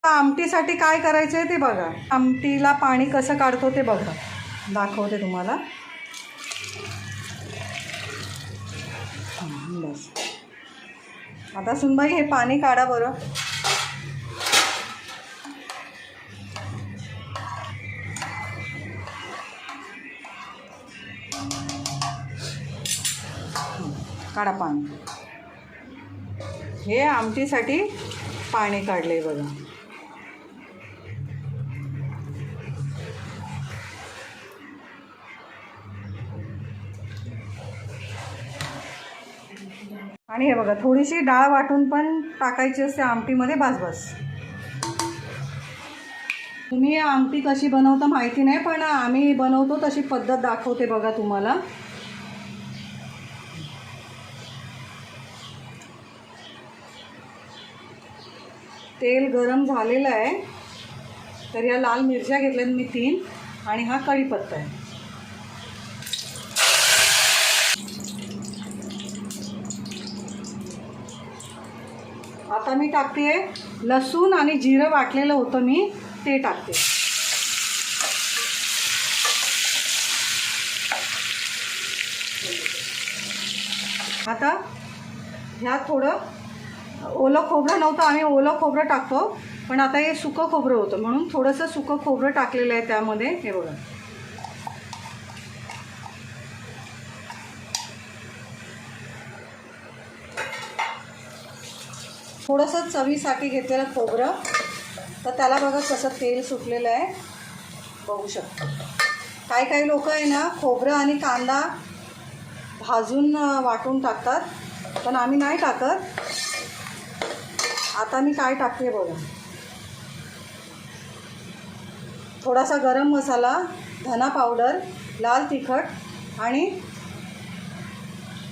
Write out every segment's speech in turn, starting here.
आमटीसाठी काय करायचं आहे ते बघा. आमटीला पाणी कसं काढतो ते बघा, दाखवते तुम्हाला. बस आता सुनबाई हे पाणी काढा बरं. काढा पाणी. हे आमटीसाठी पाणी काढले बघा. आणि हे बघा, थोडीशी डाळ वाटून पण टाकायची असते आमटीमध्ये. बस तुम्ही आमटी कशी बनवता माहिती नाही, पण आम्ही बनवतो तशी पद्धत दाखवते बघा तुम्हाला. तेल गरम झालेलं आहे, तर या लाल मिरच्या घेतल्यात मी 3, आणि हा कढीपत्ता आहे. आता मी टाकते लसूण आणि जिरं वाटलेलं होतं मी, ते टाकते. आता ह्यात थोडं ओलं खोबरं नव्हतं, आम्ही ओलं खोबरं टाकतो, पण आता हे सुकं खोबरं होतं म्हणून थोडंसं सुकं खोबरं टाकलेलं आहे त्यामध्ये. हे बघा, थोडंसं चवीसाठी घेतलेलं खोबरं, तर त्याला बघा कसं तेल सुटलेलं आहे, बघू शकता. काही लोक आहे ना खोबरं आणि कांदा भाजून वाटून टाकतात, पण आम्ही नाही टाकत. आता मी काय टाकते बघा, थोडासा गरम मसाला, धना पावडर, लाल तिखट आणि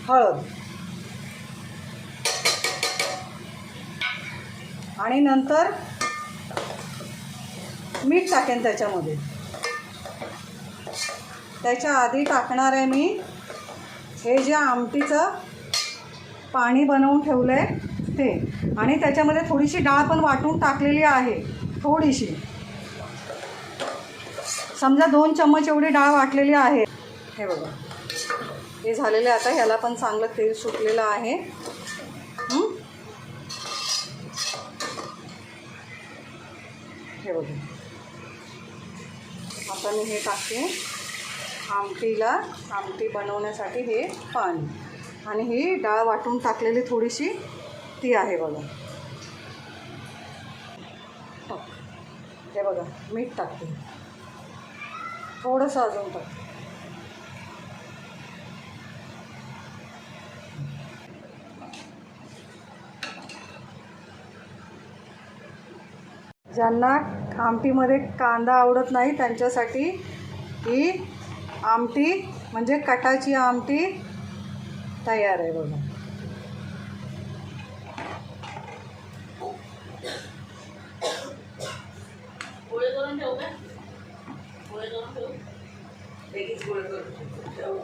हळद, आणि नंतर मीठ टाकेन त्याच्यामध्ये. त्याच्या आधी टाकणार आहे मी हे जे आमटीचं पाणी बनवून ठेवलं आहे ते, आणि त्याच्यामध्ये थोडीशी डाळ पण वाटून टाकलेली आहे, थोडीशी, समजा 2 चम्मच एवढी डाळ वाटलेली आहे. हे बघा, हे झालेलं आहे. आता ह्याला पण चांगलं तेल सुटलेलं आहे. हे बघा, आता मी हे टाकते आमटी बनवण्यासाठी हे पाणी, आणि ही डाळ वाटून टाकलेली थोडीशी ती आहे बघा. हे बघा, मीठ टाकते थोडंसं, अजून टाकते. ज्यांना आमटीमध्ये कांदा आवडत नाही त्यांच्यासाठी ही आमटी म्हणजे कटाची आमटी तयार आहे बघा. पोळे करून ठेवू का? पोळे करून ठेवू?